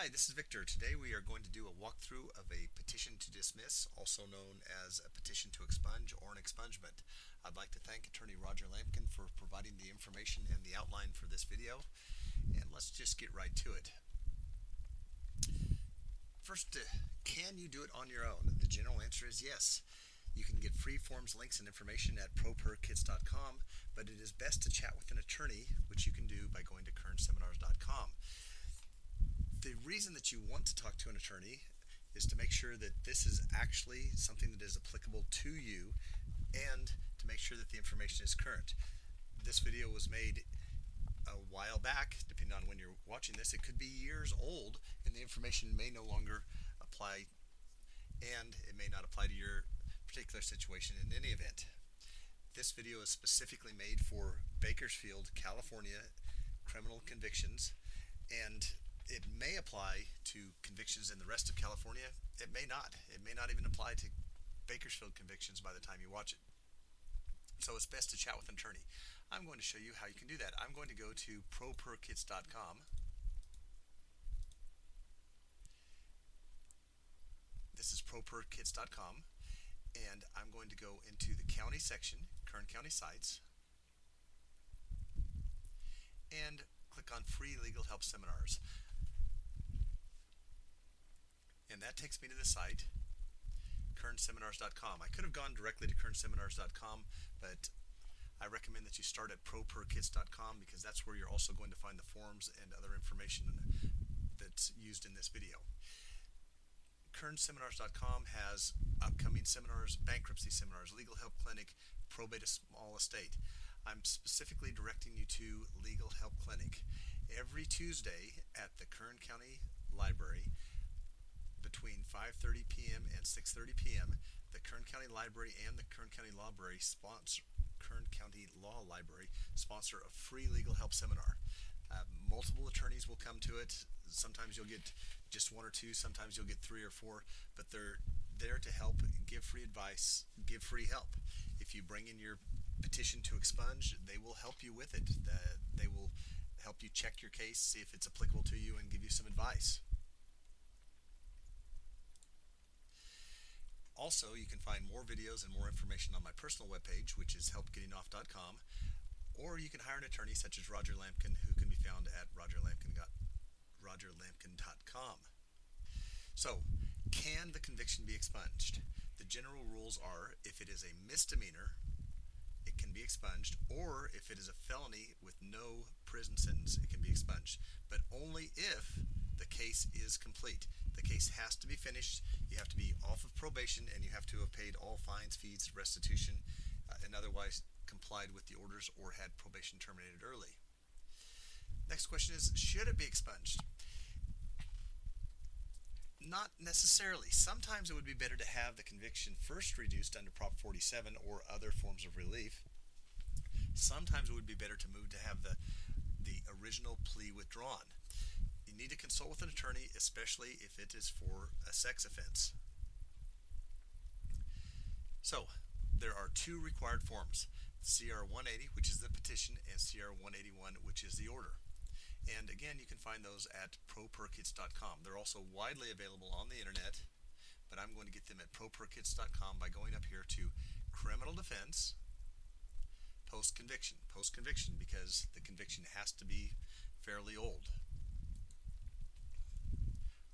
Hi, this is Victor. Today we are going to do a walkthrough of a petition to dismiss, also known as a petition to expunge or an expungement. I'd like to thank Attorney Roger Lampkin for providing the information and the outline for this video. And let's just get right to it. First, can you do it on your own? The general answer is yes. You can get free forms, links, and information at properkits.com, but it is best to chat with an attorney, which you can do by going to kernseminars.com. The reason that you want to talk to an attorney is to make sure that this is actually something that is applicable to you and to make sure that the information is current. This video was made a while back. Depending on when you're watching this, it could be years old and the information may no longer apply, and it may not apply to your particular situation in any event. This video is specifically made for Bakersfield, California criminal convictions, and it may apply to convictions in the rest of California. It may not. It may not even apply to Bakersfield convictions by the time you watch it. So it's best to chat with an attorney. I'm going to show you how you can do that. I'm going to go to properkits.com. This is properkits.com, and I'm going to go into the county section, Kern County Sites, and click on Free Legal Help Seminars. And that takes me to the site, kernseminars.com. I could have gone directly to kernseminars.com, but I recommend that you start at properkits.com because that's where you're also going to find the forms and other information that's used in this video. Kernseminars.com has upcoming seminars, bankruptcy seminars, legal help clinic, probate a small estate. I'm specifically directing you to Legal Help Clinic. Every Tuesday at the Kern County Library, between 5:30 p.m. and 6:30 p.m., the Kern County Library and the Kern County Law Library sponsor a free legal help seminar. Multiple attorneys will come to it. Sometimes you'll get just one or two, sometimes you'll get three or four, but they're there to help, give free advice, give free help. If you bring in your petition to expunge, they will help you with it. They will help you check your case, see if it's applicable to you, and give you some advice. Also, you can find more videos and more information on my personal webpage, which is helpgettingoff.com, or you can hire an attorney such as Roger Lampkin, who can be found at rogerlampkin.com. So, can the conviction be expunged? The general rules are, if it is a misdemeanor, it can be expunged, or if it is a felony with no prison sentence, it can be expunged, but only if the case is complete. The case has to be finished, you have to be off of probation, and you have to have paid all fines, fees, restitution, and otherwise complied with the orders or had probation terminated early. Next question is, should it be expunged? Not necessarily. Sometimes it would be better to have the conviction first reduced under Prop 47 or other forms of relief. Sometimes it would be better to move to have the original plea withdrawn. You need to consult with an attorney, especially if it is for a sex offense. So, there are two required forms, CR 180, which is the petition, and CR 181, which is the order. And again, you can find those at properkits.com. They're also widely available on the internet, but I'm going to get them at properkits.com by going up here to criminal defense, post-conviction. Post-conviction because the conviction has to be fairly old,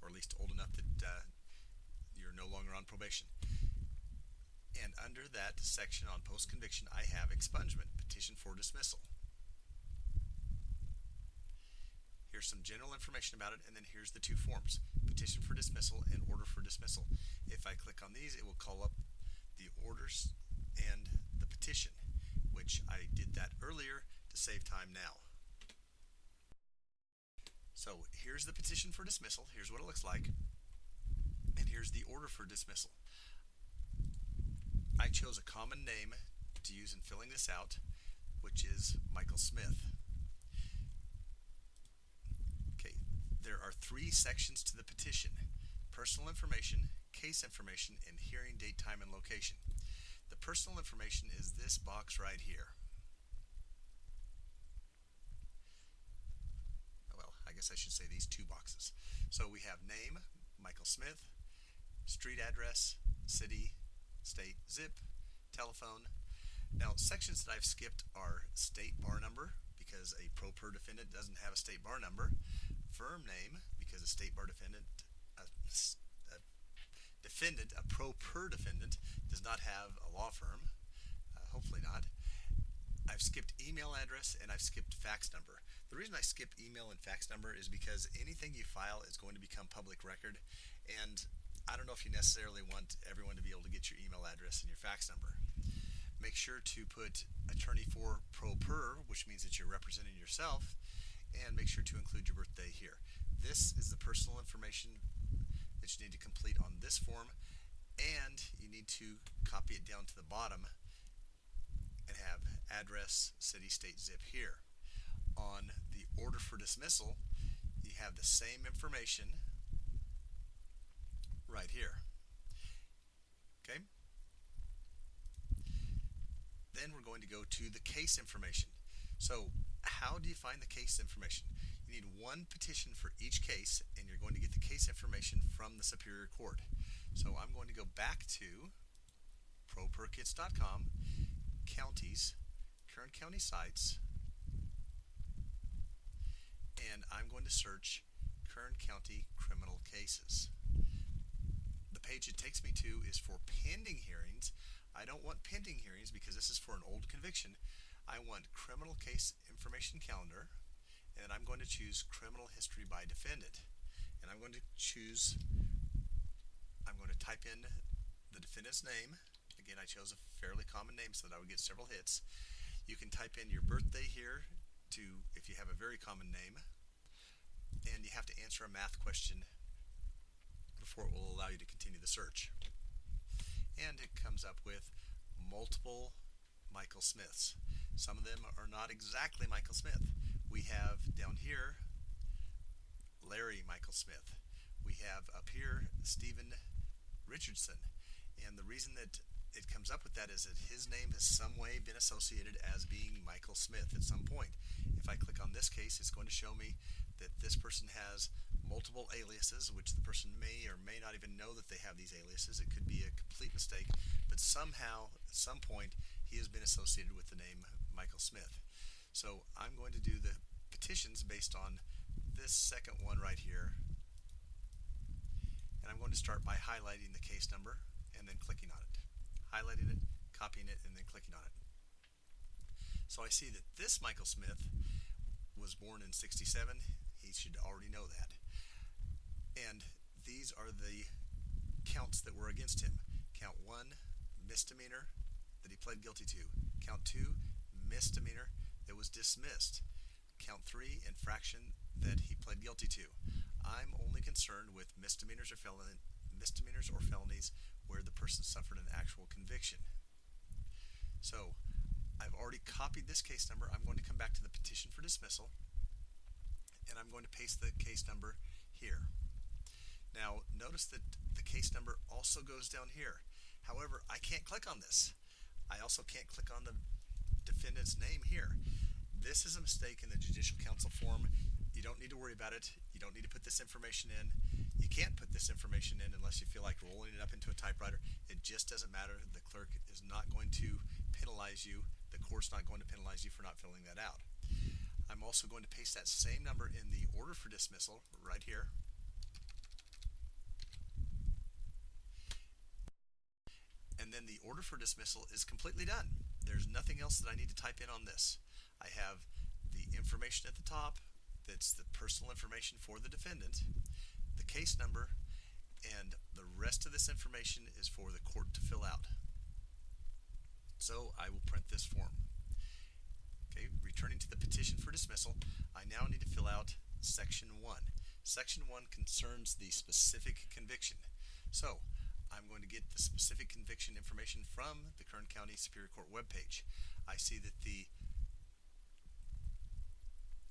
or at least old enough that you're no longer on probation. And under that section on post-conviction, I have expungement, petition for dismissal. Here's some general information about it, and then here's the two forms, petition for dismissal and order for dismissal. If I click on these, it will call up the orders and the petition, which I did that earlier to save time now. So here's the petition for dismissal, here's what it looks like, and here's the order for dismissal. I chose a common name to use in filling this out, which is Michael Smith. Okay, there are three sections to the petition: personal information, case information, and hearing date, time, and location. The personal information is this box right here. Well, I guess I should say these two boxes. So So we have name, Michael Smith, street address, city, state, zip, telephone. Now, sections that I've skipped are state bar number, because a pro per defendant doesn't have a state bar number, firm name, because a state bar defendant, a pro per defendant, does not have a law firm, hopefully not. I've skipped email address and I've skipped fax number. The reason I skip email and fax number is because anything you file is going to become public record, and I don't know if you necessarily want everyone to be able to get your email address and your fax number. Make sure to put attorney for pro per, which means that you're representing yourself, and make sure to include your birthday here. This is the personal information that you need to complete on this form, and you need to copy it down to the bottom and have address, city, state, zip here. On the order for dismissal, you have the same information right here. Okay? Then we're going to go to the case information. So how do you find the case information? You need one petition for each case, and you're going to get the case information from the Superior Court. So I'm going to go back to properkits.com, counties, Kern County sites, and I'm going to search Kern County criminal cases. The page it takes me to is for pending hearings. I don't want pending hearings because this is for an old conviction. I want criminal case information calendar, and I'm going to choose criminal history by defendant. And I'm going to type in the defendant's name. Again, I chose a fairly common name so that I would get several hits. You can type in your birthday here if you have a very common name, and you have to answer a math question before it will allow you to continue the search. And it comes up with multiple Michael Smiths. Some of them are not exactly Michael Smith. We have down here Larry Michael Smith. We have up here Stephen Richardson. And the reason that it comes up with that is that his name has some way been associated as being Michael Smith at some point. If I click on this case, it's going to show me that this person has multiple aliases, which the person may or may not even know that they have these aliases. It could be a complete mistake, but somehow, at some point, he has been associated with the name Michael Smith. So I'm going to do the petitions based on this second one right here. And I'm going to start by highlighting the case number and then clicking on it. Highlighting it, copying it, and then clicking on it. So I see that this Michael Smith was born in '67. He should already know that. And these are the counts that were against him. Count 1, misdemeanor that he pled guilty to. Count 2, misdemeanor that was dismissed. Count 3, infraction that he pled guilty to. I'm only concerned with misdemeanors or felonies where the person suffered an actual conviction. So I've already copied this case number. I'm going to come back to the petition for dismissal, and I'm going to paste the case number here. Now notice that the case number also goes down here. However, I can't click on this. I also can't click on the defendant's name here. This is a mistake in the Judicial Council form. You don't need to worry about it. You don't need to put this information in. You can't put this information in unless you feel like rolling it up into a typewriter. It just doesn't matter. The clerk is not going to penalize you. The court's not going to penalize you for not filling that out. I'm also going to paste that same number in the order for dismissal right here. And then the order for dismissal is completely done. There's nothing else that I need to type in on this. I have the information at the top. That's the personal information for the defendant, the case number, and the rest of this information is for the court to fill out. So I will print this form. Okay, returning to the petition for dismissal, I now need to fill out Section 1. Section 1 concerns the specific conviction. So I'm going to get the specific conviction information from the Kern County Superior Court webpage. I see that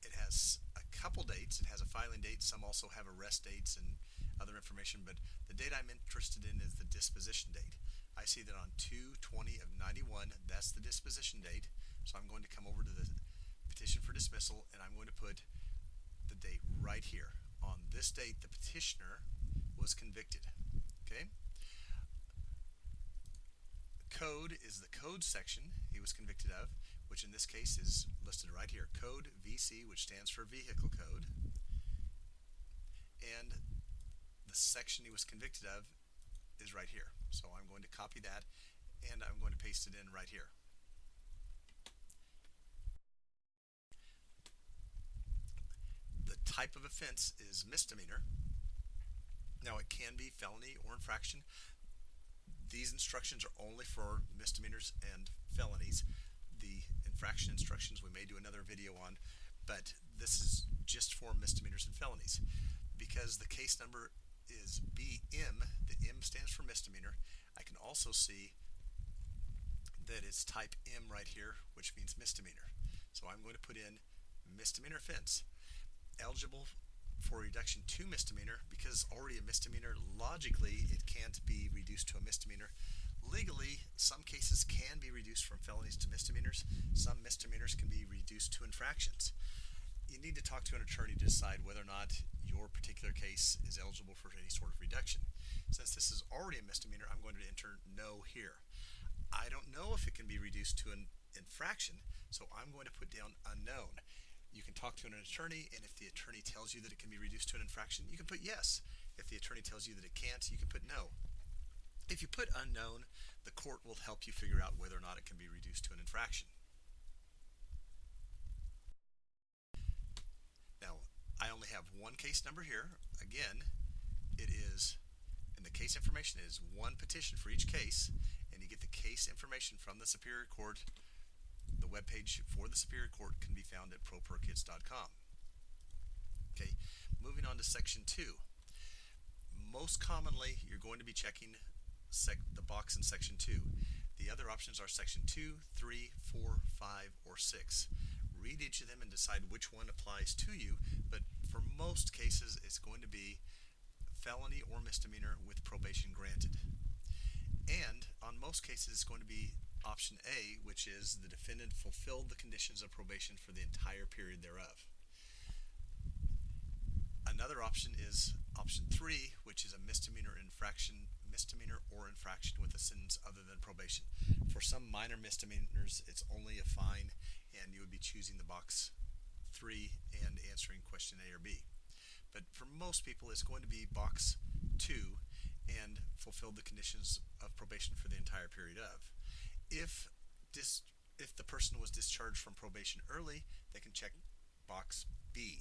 it has a couple dates. It has a filing date. Some also have arrest dates and other information, but the date I'm interested in is the disposition date. I see that on 2/20 of '91, that's the disposition date. So I'm going to come over to the petition for dismissal, and I'm going to put the date right here, on this date the petitioner was convicted. Okay? Code is the code section he was convicted of, which in this case is listed right here. Code VC, which stands for Vehicle Code. And the section he was convicted of is right here. So I'm going to copy that and I'm going to paste it in right here. The type of offense is misdemeanor. Now it can be felony or infraction. These instructions are only for misdemeanors and felonies. The infraction instructions we may do another video on, but this is just for misdemeanors and felonies. Because the case number is BM, the M stands for misdemeanor, I can also see that it's type M right here, which means misdemeanor. So I'm going to put in misdemeanor offense. Eligible for reduction to misdemeanor, because it's already a misdemeanor, logically it can't be reduced to a misdemeanor. Legally, some cases can be reduced from felonies to misdemeanors. Some misdemeanors can be reduced to infractions. You need to talk to an attorney to decide whether or not your particular case is eligible for any sort of reduction. Since this is already a misdemeanor, I'm going to enter no here. I don't know if it can be reduced to an infraction, so I'm going to put down unknown. You can talk to an attorney, and if the attorney tells you that it can be reduced to an infraction, you can put yes. If the attorney tells you that it can't, you can put no. If you put unknown, the court will help you figure out whether or not it can be reduced to an infraction. Now, I only have one case number here. Again, it is, and the case information is one petition for each case, and you get the case information from the Superior Court. The webpage for the Superior Court can be found at properkids.com. Okay, moving on to Section 2. Most commonly, you're going to be checking the box in Section 2. The other options are Section 2, 3, 4, 5, or 6. Read each of them and decide which one applies to you, but for most cases, it's going to be felony or misdemeanor with probation granted. And on most cases, it's going to be option A, which is the defendant fulfilled the conditions of probation for the entire period thereof. Another option is option 3, which is a misdemeanor or infraction with a sentence other than probation. For some minor misdemeanors, it's only a fine, and you would be choosing the box 3 and answering question A or B. But for most people, it's going to be box 2 and fulfill the conditions of probation for the entire period of. If the person was discharged from probation early, they can check box B.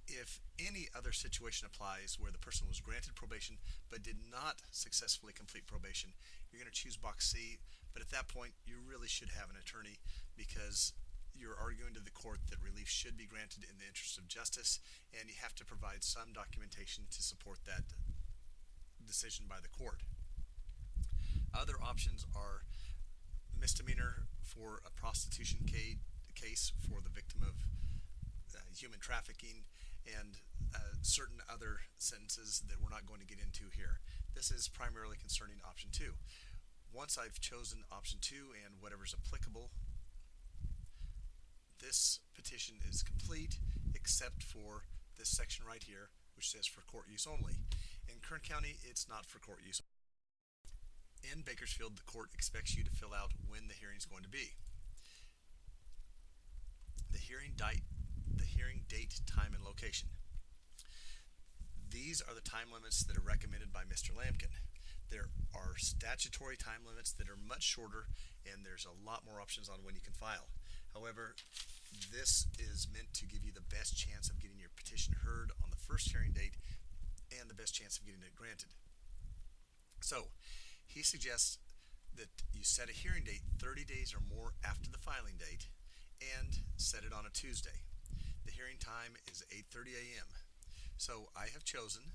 If any other situation applies where the person was granted probation but did not successfully complete probation, you're going to choose box C, but at that point you really should have an attorney, because you're arguing to the court that relief should be granted in the interest of justice, and you have to provide some documentation to support that decision by the court. Other options are misdemeanor for a prostitution case for the victim of human trafficking, and certain other sentences that we're not going to get into here. This is primarily concerning option 2. Once I've chosen option 2 and whatever's applicable, this petition is complete except for this section right here, which says for court use only. In Kern County, it's not for court use. In Bakersfield, the court expects you to fill out when the hearing is going to be. The hearing date, time, and location. These are the time limits that are recommended by Mr. Lampkin. There are statutory time limits that are much shorter, and there's a lot more options on when you can file. However, this is meant to give you the best chance of getting your petition heard on the first hearing date and the best chance of getting it granted. So, he suggests that you set a hearing date 30 days or more after the filing date and set it on a Tuesday. The hearing time is 8:30 a.m. So I have chosen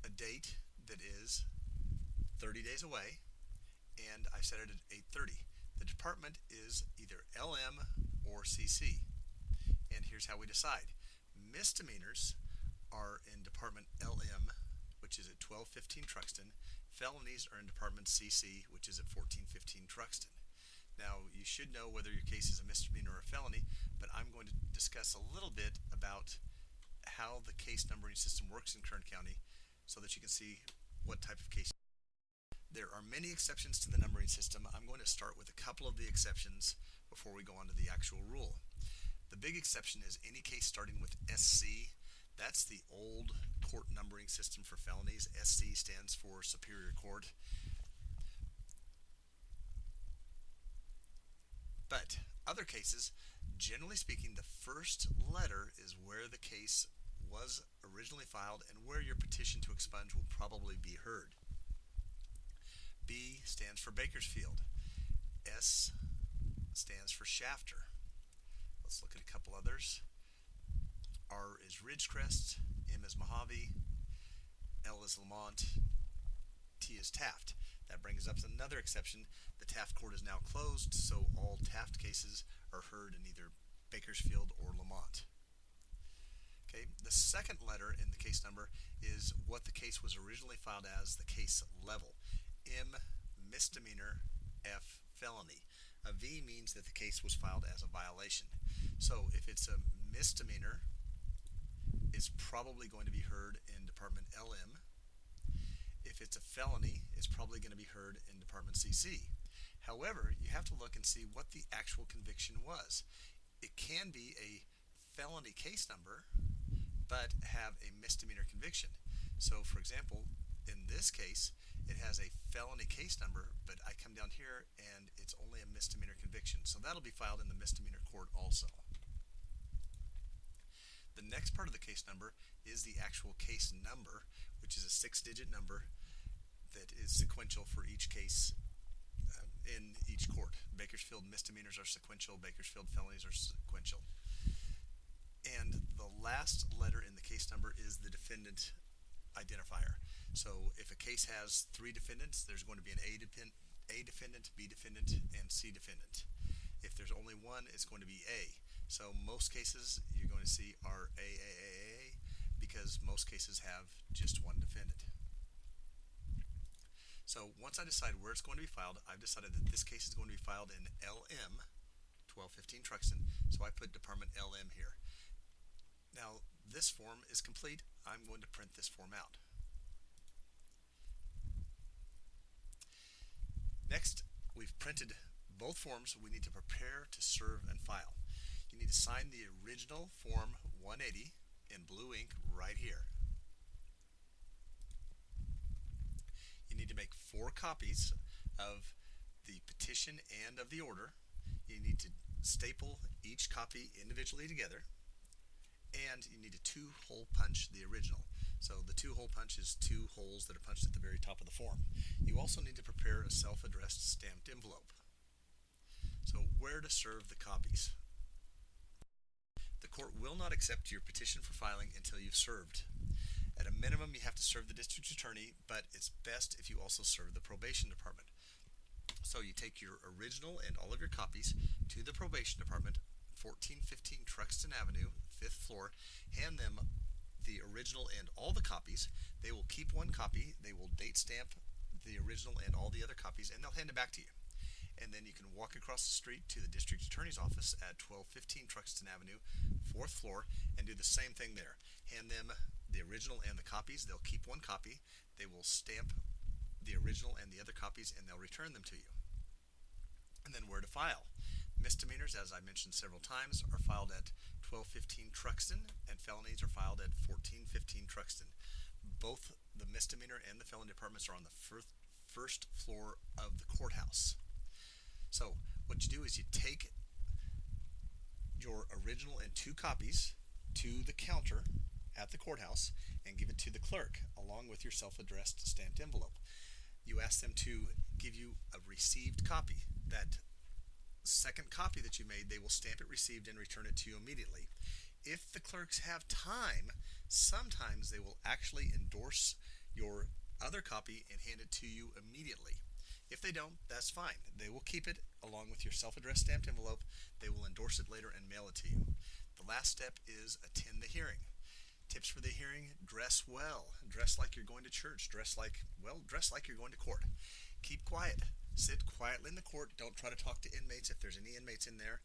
a date that is 30 days away, and I set it at 8:30. The department is either LM or CC, and here's how we decide. Misdemeanors are in Department LM, which is at 1215 Truxton. Felonies are in Department CC, which is at 1415 Truxton. Now, you should know whether your case is a misdemeanor or a felony, but I'm going to discuss a little bit about how the case numbering system works in Kern County so that you can see what type of case. There are many exceptions to the numbering system. I'm going to start with a couple of the exceptions before we go on to the actual rule. The big exception is any case starting with SC. That's the old court numbering system for felonies. SC stands for Superior Court. But other cases, generally speaking, the first letter is where the case was originally filed and where your petition to expunge will probably be heard. B stands for Bakersfield. S stands for Shafter. Let's look at a couple others. R is Ridgecrest. M is Mojave. L is Lamont. T is Taft. That brings up another exception. The Taft court is now closed, so all Taft cases are heard in either Bakersfield or Lamont. Okay, the second letter in the case number is what the case was originally filed as, the case level. M, misdemeanor. F, felony. A V means that the case was filed as a violation. So if it's a misdemeanor, it's probably going to be heard in Department LM. If it's a felony, it's probably going to be heard in Department CC. However, you have to look and see what the actual conviction was. It can be a felony case number, but have a misdemeanor conviction. So, for example, in this case, it has a felony case number, but I come down here and it's only a misdemeanor conviction. So that'll be filed in the misdemeanor court also. The next part of the case number is the actual case number, which is a 6-digit number that is sequential for each case in each court. Bakersfield misdemeanors are sequential, Bakersfield felonies are sequential. And the last letter in the case number is the defendant identifier. So if a case has 3 defendants, there's going to be an A defendant, B defendant, and C defendant. If there's only one, it's going to be A. So most cases you're going to see are AAAA because most cases have just one defendant. So once I decide where it's going to be filed, I've decided that this case is going to be filed in LM, 1215 Truxton, so I put Department LM here. Now this form is complete. I'm going to print this form out. Next, we've printed both forms. We need to prepare to serve and file. You need to sign the original Form 180 in blue ink right here. You need to make 4 copies of the petition and of the order. You need to staple each copy individually together. And you need to 2-hole punch the original. So the 2-hole punch is 2 holes that are punched at the very top of the form. You also need to prepare a self-addressed stamped envelope. So where to serve the copies? The court will not accept your petition for filing until you've served. At a minimum, you have to serve the district attorney, but it's best if you also serve the probation department. So you take your original and all of your copies to the probation department, 1415 Truxton Avenue, 5th floor, hand them the original and all the copies. They will keep 1 copy, they will date stamp the original and all the other copies, and they'll hand it back to you. And then you can walk across the street to the district attorney's office at 1215 Truxton Avenue, 4th floor, and do the same thing there. Hand them the original and the copies. They'll keep 1 copy. They will stamp the original and the other copies, and they'll return them to you. And then where to file? Misdemeanors, as I mentioned several times, are filed at 1215 Truxton, and felonies are filed at 1415 Truxton. Both the misdemeanor and the felony departments are on the first floor of the courthouse. So what you do is you take your original and 2 copies to the counter at the courthouse and give it to the clerk along with your self-addressed stamped envelope. You ask them to give you a received copy. That second copy that you made, they will stamp it received and return it to you immediately. If the clerks have time, sometimes they will actually endorse your other copy and hand it to you immediately. If they don't, that's fine. They will keep it along with your self-addressed stamped envelope. They will endorse it later and mail it to you. The last step is attend the hearing. Tips for the hearing: dress well. Dress like you're going to church. Dress like you're going to court. Keep quiet. Sit quietly in the court. Don't try to talk to inmates if there's any inmates in there.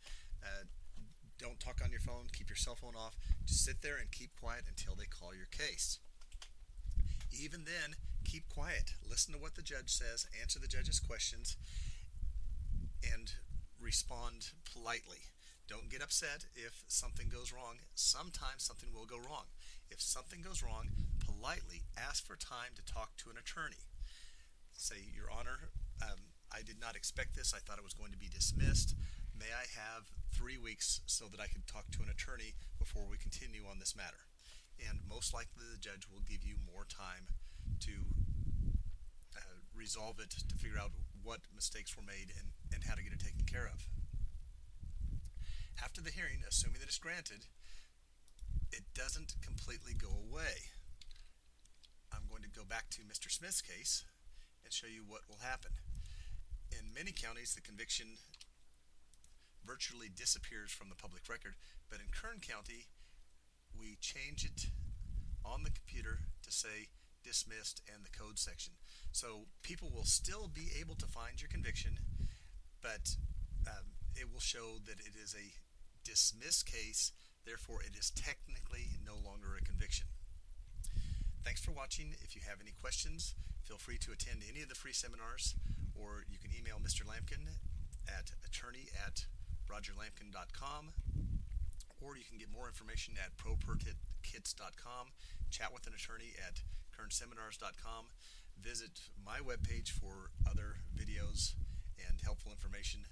Don't talk on your phone. Keep your cell phone off. Just sit there and keep quiet until they call your case. Even then, keep quiet. Listen to what the judge says, answer the judge's questions, and respond politely. Don't get upset if something goes wrong. Sometimes something will go wrong. If something goes wrong, politely ask for time to talk to an attorney. Say, Your Honor, I did not expect this. I thought it was going to be dismissed. May I have 3 weeks so that I can talk to an attorney before we continue on this matter? And most likely the judge will give you more time to resolve it, to figure out what mistakes were made and how to get it taken care of. After the hearing, assuming that it's granted, it doesn't completely go away. I'm going to go back to Mr. Smith's case and show you what will happen. In many counties, the conviction virtually disappears from the public record, but in Kern County, we change it on the computer to say dismissed and the code section. So people will still be able to find your conviction, but it will show that it is a dismissed case, therefore it is technically no longer a conviction. Thanks for watching. If you have any questions, feel free to attend any of the free seminars, or you can email Mr. Lampkin at attorney@rogerlampkin.com, or you can get more information at properkits.com, chat with an attorney at kernseminars.com, visit my webpage for other videos and helpful information,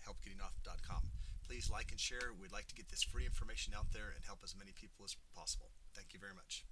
helpgettingoff.com. Please like and share. We'd like to get this free information out there and help as many people as possible. Thank you very much.